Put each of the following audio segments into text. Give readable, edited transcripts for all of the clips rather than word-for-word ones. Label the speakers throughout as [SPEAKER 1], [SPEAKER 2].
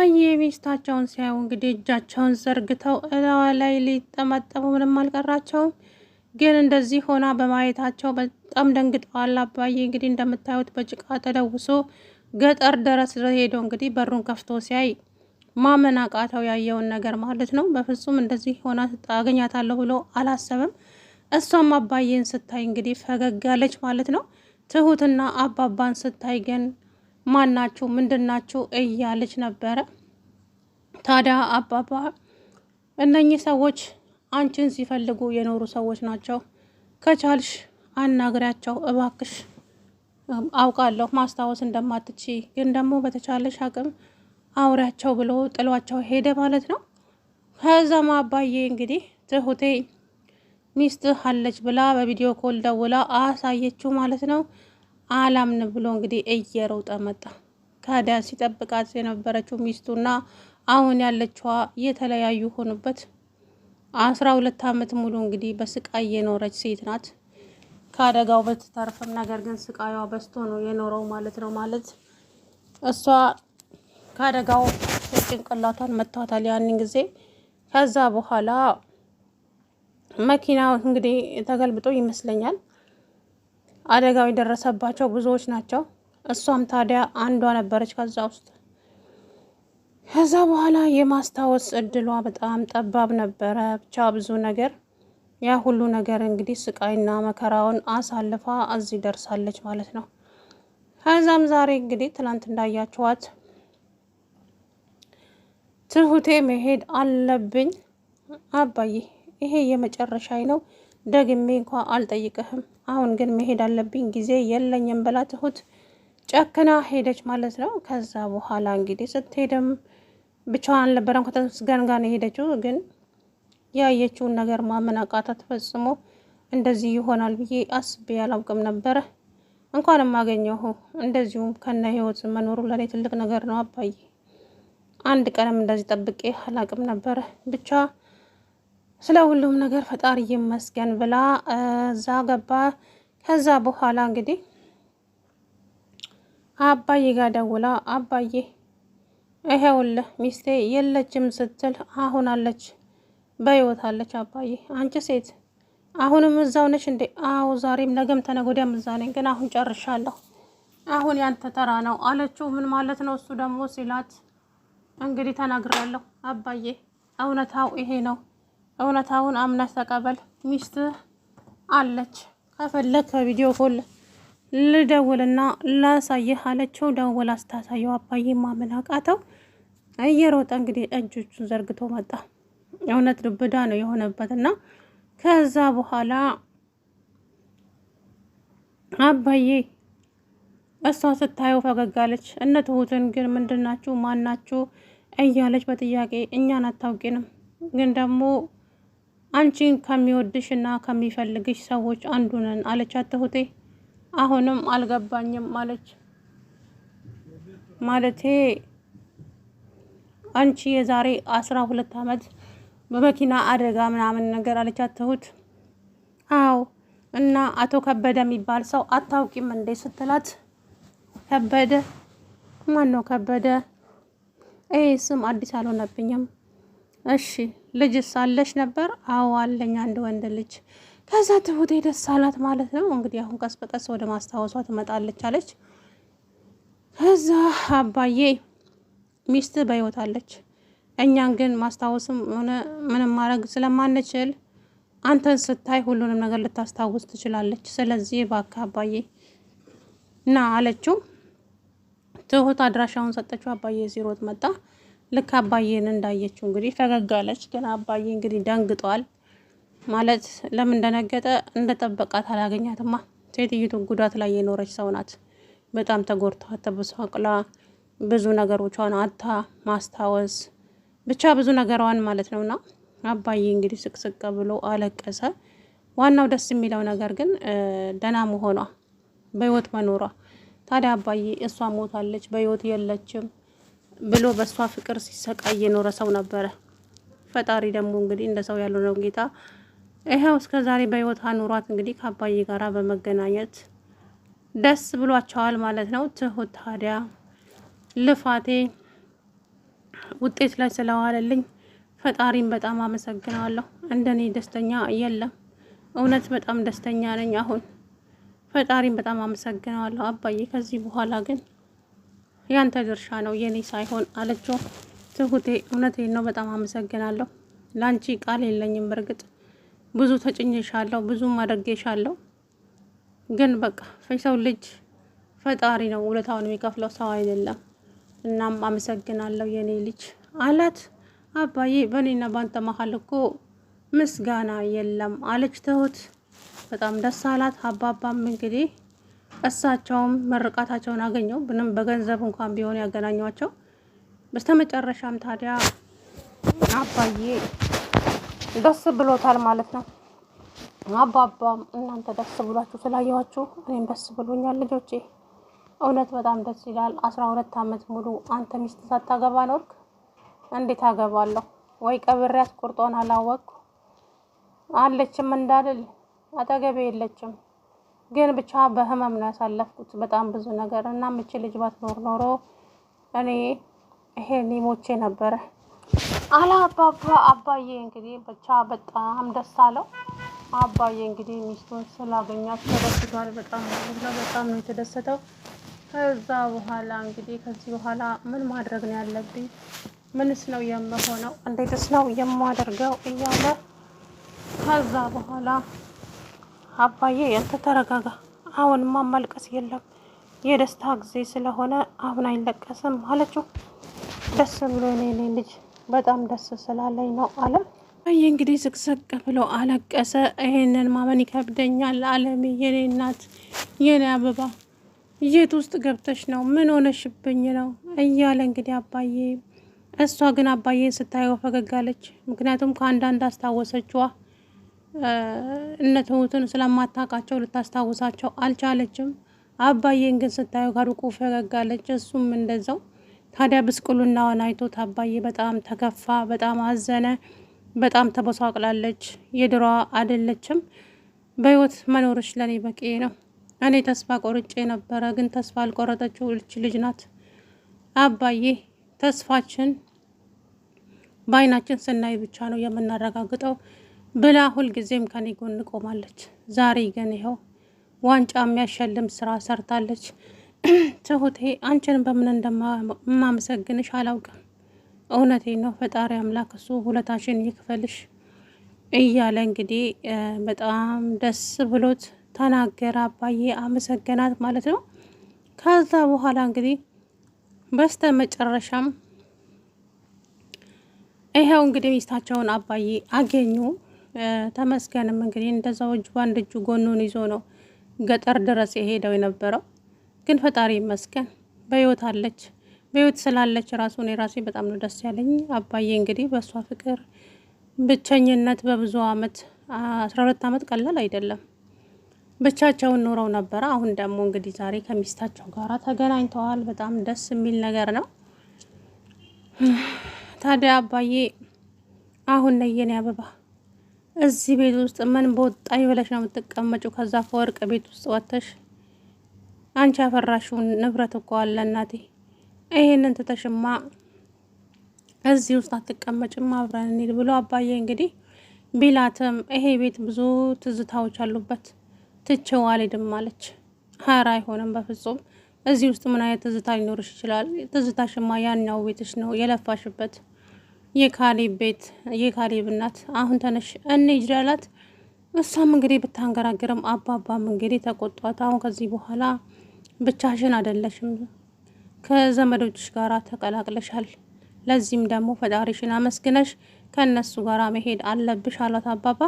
[SPEAKER 1] አባዬ ሚስታቸውን ሲያዩ እንግዲህ እጃቸውን ዘርግተው እላዋ ላይ ሊጠመጠሙ ምንም አልቀራቸውም። ግን እንደዚህ ሆና በማየታቸው በጣም ደንግጠዋል። አባዬ እንግዲህ እንደምታዩት በጭቃ ተለውሶ ገጠር ድረስ ሄዶ እንግዲህ በሩን ከፍቶ ሲያይ ማመን አቃተው ያየውን ነገር ማለት ነው። በፍጹም እንደዚህ ሆና አገኛታለሁ ብሎ አላሰበም። እሷም አባዬን ስታይ እንግዲህ ፈገግ አለች ማለት ነው። ትሁትና አባባን ስታይ ግን ማናችሁ ምንድናችሁ እያለች ነበረ። ታዲያ አባባ እነኚህ ሰዎች አንቺን ሲፈልጉ የኖሩ ሰዎች ናቸው፣ ከቻልሽ አናግሪያቸው እባክሽ። አውቃለሁ ማስታወስ እንደማትች ግን ደግሞ በተቻለሽ አቅም አውሪያቸው ብሎ ጥሏቸው ሄደ ማለት ነው። ከዛም አባዬ እንግዲህ ትሁቴ ሚስትህ አለች ብላ በቪዲዮ ኮል ደውላ አሳየችው ማለት ነው። አላምን ብሎ እንግዲህ እየሮጠ መጣ። ካዲያ ሲጠብቃት የነበረችው ሚስቱና አሁን ያለችዋ የተለያዩ ሆኑበት። 12 ዓመት ሙሉ እንግዲህ በስቃይ የኖረች ሴት ናት። ከአደጋው በተተረፈም ነገር ግን ስቃዩዋ በዝቶ ነው የኖረው ማለት ነው። ማለት እሷ ከአደጋው ጭንቅላቷን መቷታል ያንን ጊዜ። ከዛ በኋላ መኪናው እንግዲህ ተገልብጦ ይመስለኛል አደጋው የደረሰባቸው ብዙዎች ናቸው። እሷም ታዲያ አንዷ ነበረች ከዛ ውስጥ። ከዛ በኋላ የማስታወስ እድሏ በጣም ጠባብ ነበረ። ብቻ ብዙ ነገር ያ ሁሉ ነገር እንግዲህ ስቃይና መከራውን አሳልፋ እዚህ ደርሳለች ማለት ነው። ከዛም ዛሬ እንግዲህ ትናንት እንዳያችኋት ትሁቴ መሄድ አለብኝ አባዬ፣ ይሄ የመጨረሻዬ ነው፣ ደግሜ እንኳ አልጠይቅህም፣ አሁን ግን መሄድ አለብኝ ጊዜ የለኝም ብላ ትሁት ጨክና ሄደች ማለት ነው። ከዛ በኋላ እንግዲህ ስትሄድም ብቻዋን አልነበረም ከተመስገን ጋር ነው የሄደችው። ግን ያየችውን ነገር ማመን አቃታት ፈጽሞ። እንደዚህ ይሆናል ብዬ አስቤ አላውቅም ነበረ። እንኳንም አገኘሁ። እንደዚሁም ከነ ህይወት መኖሩ ለኔ ትልቅ ነገር ነው አባዬ። አንድ ቀንም እንደዚህ ጠብቄ አላውቅም ነበረ። ብቻ ስለ ሁሉም ነገር ፈጣሪ ይመስገን ብላ እዛ ገባ። ከዛ በኋላ እንግዲህ አባዬ ጋር ደውላ አባዬ ይሄውልህ ሚስቴ የለችም ስትል አሁን አለች፣ በህይወት አለች አባዬ። አንቺ ሴት አሁንም እዛው ነሽ እንዴ? አዎ ዛሬም ነገም ተነገ ወዲያም እዛ ነኝ፣ ግን አሁን ጨርሻለሁ፣ አሁን ያንተ ተራ ነው አለችው። ምን ማለት ነው እሱ ደግሞ ሲላት እንግዲህ ተናግሬያለሁ አባዬ፣ እውነታው ይሄ ነው፣ እውነታውን አምነህ ተቀበል፣ ሚስትህ አለች፣ ከፈለግ ከቪዲዮ ኮል ልደውልና ላሳየህ አለችው። ደውላ ስታሳየው አባዬ ማመን አቃተው። እየሮጠ እንግዲህ እጆቹን ዘርግቶ መጣ። እውነት ዱብዳ ነው የሆነበትና ከዛ በኋላ አባዬ እሷ ስታየው ፈገጋለች። እነ ትሁትን ግን ምንድናችሁ ማናችሁ እያለች በጥያቄ እኛን አታውቂንም፣ ግን ደግሞ አንቺን ከሚወድሽ እና ከሚፈልግሽ ሰዎች አንዱ ነን አለቻት ትሁቴ። አሁንም አልገባኝም ማለች። ማለቴ አንቺ የዛሬ 12 ዓመት በመኪና አደጋ ምናምን ነገር አለቻት ትሁት። አዎ እና አቶ ከበደ የሚባል ሰው አታውቂም እንዴ ስትላት፣ ከበደ ማን ነው ከበደ? ይሄ ስም አዲስ አልሆነብኝም። እሺ ልጅስ አለሽ ነበር? አዎ አለኝ አንድ ወንድ ልጅ። ከዛ ትሁቴ ደስ አላት ማለት ነው። እንግዲህ አሁን ቀስ በቀስ ወደ ማስታወሷ ትመጣለች አለች። ከዛ አባዬ ሚስት በህይወት አለች፣ እኛን ግን ማስታወስም ሆነ ምንም ማድረግ ስለማንችል አንተን ስታይ ሁሉንም ነገር ልታስታውስ ትችላለች። ስለዚህ እባክህ አባዬ ና አለችው። ትሁት አድራሻውን ሰጠችው። አባዬ ሲሮጥ መጣ። ልክ አባዬን እንዳየችው እንግዲህ ፈገግ አለች። ግን አባዬ እንግዲህ ደንግጧል። ማለት ለምን እንደነገጠ እንደጠበቃት አላገኛትማ። ሴትዮቱ ጉዳት ላይ የኖረች ሰው ናት። በጣም ተጎድታ ተበሳቅላ ብዙ ነገሮቿን አታ ማስታወስ ብቻ ብዙ ነገሯን ማለት ነውና አባዬ እንግዲህ ስቅስቅ ብሎ አለቀሰ። ዋናው ደስ የሚለው ነገር ግን ደህና መሆኗ፣ በህይወት መኖሯ። ታዲያ አባዬ እሷ ሞታለች በህይወት የለችም ብሎ በእሷ ፍቅር ሲሰቃይ የኖረ ሰው ነበረ። ፈጣሪ ደግሞ እንግዲህ እንደ ሰው ያለው ነው ጌታ። ይኸው እስከ ዛሬ በህይወት አኑሯት እንግዲህ ከአባዬ ጋራ በመገናኘት ደስ ብሏቸዋል ማለት ነው። ትሁት ታዲያ ልፋቴ ውጤት ላይ ስለዋለልኝ ፈጣሪን በጣም አመሰግናለሁ። እንደኔ ደስተኛ የለም። እውነት በጣም ደስተኛ ነኝ አሁን። ፈጣሪን በጣም አመሰግናለሁ አባዬ። ከዚህ በኋላ ግን ያንተ ድርሻ ነው የኔ ሳይሆን አለችው። ትሁቴ እውነቴን ነው፣ በጣም አመሰግናለሁ። ላንቺ ቃል የለኝም። በርግጥ ብዙ ተጭኜሻለሁ፣ ብዙም አድርጌሻለሁ። ግን በቃ የሰው ልጅ ፈጣሪ ነው ውለታውን የሚከፍለው፣ ሰው አይደለም። እናም አመሰግናለሁ የኔ ልጅ አላት። አባዬ በእኔና ባንተ መሀል እኮ ምስጋና የለም አለች ትሁት። በጣም ደስ አላት። አባባም እንግዲህ እሳቸውም መርቃታቸውን አገኘው። ምንም በገንዘብ እንኳን ቢሆን ያገናኟቸው። በስተመጨረሻም ታዲያ አባዬ ደስ ብሎታል ማለት ነው። አባባም እናንተ ደስ ብሏችሁ ስላየኋችሁ እኔም ደስ ብሎኛል ልጆቼ፣ እውነት በጣም ደስ ይላል። 12 ዓመት ሙሉ አንተ ሚስት ሳታገባ ኖርክ። እንዴት አገባለሁ? ወይ ቀብሬያት ቁርጦን አላወቅኩ። አለችም እንዳልል አጠገቤ የለችም፣ ግን ብቻ በህመም ነው ያሳለፍኩት በጣም ብዙ ነገር እና ምች ልጅ ባትኖር ኖሮ እኔ ይሄን ሞቼ ነበረ አላ አባባ። አባዬ እንግዲህ ብቻ በጣም ደስ አለው። አባዬ እንግዲህ ሚስቱን ስላገኛት ተደስቷል። በጣም ነው የተደሰተው። ከዛ በኋላ እንግዲህ ከዚህ በኋላ ምን ማድረግ ነው ያለብኝ? ምንስ ነው የምሆነው? እንዴትስ ነው የማደርገው? እያለ ከዛ በኋላ አባዬ አንተ ተረጋጋ፣ አሁንማ ማልቀስ የለም፣ የደስታ ጊዜ ስለሆነ አሁን አይለቀስም አለችው። ደስ ብሎ የኔ ልጅ በጣም ደስ ስላለኝ ነው አለ። አባዬ እንግዲህ ዝቅዝቅ ብሎ አለቀሰ። ይሄንን ማመን ይከብደኛል አለሜ፣ የኔ እናት፣ የኔ አበባ፣ የት ውስጥ ገብተሽ ነው? ምን ሆነሽብኝ ነው እያለ እንግዲህ አባዬ። እሷ ግን አባዬን ስታየው ፈገግ አለች። ምክንያቱም ከአንዳንድ አስታወሰችዋ። እነ ትሁትን ስለማታውቃቸው ልታስታውሳቸው አልቻለችም። አባዬን ግን ስታየው ከሩቁ ፈገግ አለች። እሱም እንደዛው። ታዲያ ብስቁልናዋን አይቶት አባዬ በጣም ተከፋ፣ በጣም አዘነ፣ በጣም ተበሳቅላለች። የድሮዋ አይደለችም። በህይወት መኖርሽ ለኔ በቂ ነው። እኔ ተስፋ ቆርጬ ነበረ፣ ግን ተስፋ አልቆረጠችው ልጅ ናት። አባዬ ተስፋችን በአይናችን ስናይ ብቻ ነው የምናረጋግጠው ብላ ሁልጊዜም ከኔ ጎን ቆማለች። ዛሬ ግን ይኸው ዋንጫ የሚያሸልም ስራ ሰርታለች። ትሁቴ አንቺን በምን እንደማመሰግንሽ አላውቅም። እውነቴ ነው። ፈጣሪ አምላክ እሱ ውለታሽን ይክፈልሽ እያለ እንግዲህ በጣም ደስ ብሎት ተናገረ። አባዬ አመሰገናት ማለት ነው። ከዛ በኋላ እንግዲህ በስተ መጨረሻም ይኸው እንግዲህ ሚስታቸውን አባዬ አገኙ። ተመስገንም እንግዲህ እንደዛው እጁ በአንድ እጁ ጎኑን ይዞ ነው ገጠር ድረስ የሄደው የነበረው። ግን ፈጣሪ ይመስገን በህይወት አለች። በህይወት ስላለች ራሱን የራሴ በጣም ነው ደስ ያለኝ። አባዬ እንግዲህ በእሷ ፍቅር ብቸኝነት በብዙ አመት 12 አመት ቀላል አይደለም፣ ብቻቸውን ኖረው ነበረ። አሁን ደግሞ እንግዲህ ዛሬ ከሚስታቸው ጋር ተገናኝተዋል። በጣም ደስ የሚል ነገር ነው። ታዲያ አባዬ አሁን ነይ የኔ አበባ፣ እዚህ ቤት ውስጥ ምን በወጣኝ ብለሽ ነው የምትቀመጪው? ከዛ ከወርቅ ቤት ውስጥ ወጥተሽ አንቺ ያፈራሽውን ንብረት እኮ አለ እናቴ፣ ይሄንን ትተሽማ እዚህ ውስጥ አትቀመጭም፣ አብረን እንሂድ ብሎ አባዬ እንግዲህ ቢላትም ይሄ ቤት ብዙ ትዝታዎች አሉበት፣ ትቼው አልሄድም አለች። ሀራ አይሆንም በፍጹም። እዚህ ውስጥ ምን አይነት ትዝታ ሊኖርሽ ይችላል? ትዝታሽማ ያኛው ቤትሽ ነው የለፋሽበት፣ የካሌብ ቤት፣ የካሌብ እናት። አሁን ተነሽ እንሂድ አላት። እሷም እንግዲህ ብታንገራግርም አባባም እንግዲህ ተቆጧት። አሁን ከዚህ በኋላ ብቻሽን አይደለሽም፣ ከዘመዶችሽ ጋራ ተቀላቅለሻል። ለዚህም ደግሞ ፈጣሪሽን አመስግነሽ ከእነሱ ጋራ መሄድ አለብሽ አሏት አባባ።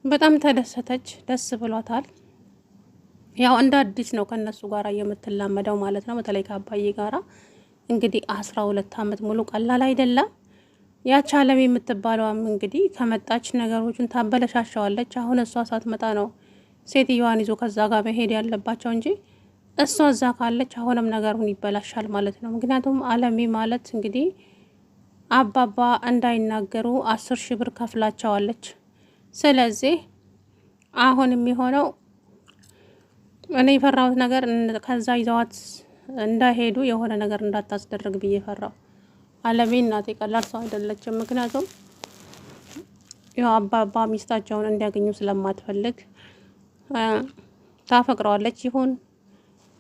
[SPEAKER 1] በጣም ተደሰተች፣ ደስ ብሏታል። ያው እንደ አዲስ ነው ከእነሱ ጋራ የምትላመደው ማለት ነው። በተለይ ከአባዬ ጋራ እንግዲህ 12 አመት ሙሉ ቀላል አይደለም። ያች አለም የምትባለዋም እንግዲህ ከመጣች ነገሮችን ታበለሻሸዋለች። አሁን እሷ ሳትመጣ ነው ሴትዮዋን ይዞ ከዛ ጋር መሄድ ያለባቸው እንጂ እሷ እዛ ካለች አሁንም ነገሩን ይበላሻል ማለት ነው። ምክንያቱም አለሜ ማለት እንግዲህ አባባ እንዳይናገሩ 10,000 ብር ከፍላቸዋለች። ስለዚህ አሁን የሚሆነው እኔ የፈራሁት ነገር ከዛ ይዘዋት እንዳይሄዱ የሆነ ነገር እንዳታስደርግ ብዬ ፈራው። አለሜ እናቴ ቀላል ሰው አይደለችም። ምክንያቱም ያው አባባ ሚስታቸውን እንዲያገኙ ስለማትፈልግ ታፈቅረዋለች ይሁን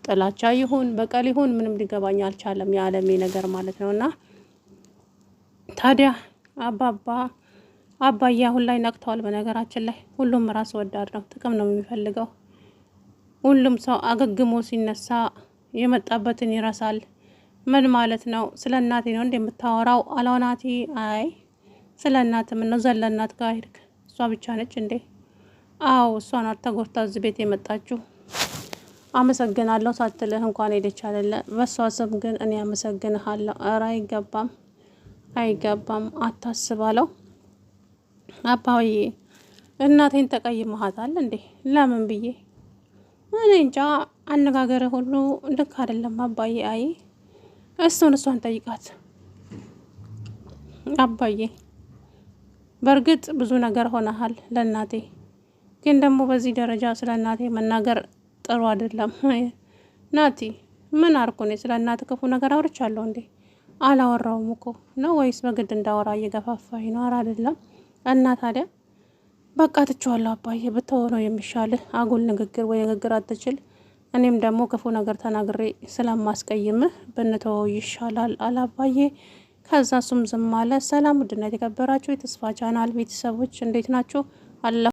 [SPEAKER 1] ጥላቻ ይሁን በቀል ይሁን ምንም ሊገባኝ አልቻለም፣ የአለሜ ነገር ማለት ነው። እና ታዲያ አባዬ አሁን ላይ ነቅተዋል። በነገራችን ላይ ሁሉም ራስ ወዳድ ነው፣ ጥቅም ነው የሚፈልገው። ሁሉም ሰው አገግሞ ሲነሳ የመጣበትን ይረሳል። ምን ማለት ነው? ስለ እናቴ ነው እንደምታወራው አለው ናቲ። አይ ስለ እናት ምን ነው ዘለ እናት ጋር ሄድክ? እሷ ብቻ ነች እንዴ? አዎ እሷ ናት ተጎድታ እዚህ ቤት የመጣችው። አመሰግናለሁ ሳትልህ እንኳን ሄደች አይደለ? በሷ ስም ግን እኔ አመሰግንሃለሁ። ኧረ አይገባም አታስባለው። አባዬ እናቴን ተቀይመሃታል እንዴ? ለምን ብዬ እኔ እንጃ፣ አነጋገርህ ሁሉ ልክ አይደለም አባዬ። አይ እሷን ጠይቃት አባዬ። በእርግጥ ብዙ ነገር ሆነሃል ለእናቴ፣ ግን ደግሞ በዚህ ደረጃ ስለ እናቴ መናገር ጥሩ አይደለም። ናቲ ምን አርኩ? እኔ ስለ እናት ክፉ ነገር አውርቻለሁ እንዴ? አላወራውም እኮ ነው። ወይስ በግድ እንዳወራ እየገፋፋኝ ነው? ኧረ አይደለም። እና ታዲያ በቃ ትቼዋለሁ አባዬ፣ ብትሆነው የሚሻልህ። አጉል ንግግር ወይ ንግግር አትችል። እኔም ደግሞ ክፉ ነገር ተናግሬ ስለማስቀይምህ ብንተወው ይሻላል አላባዬ። ከዛ እሱም ዝም አለ። ሰላም ውድና የተከበራችሁ የተስፋ ቻናል ቤተሰቦች እንዴት ናችሁ? አላ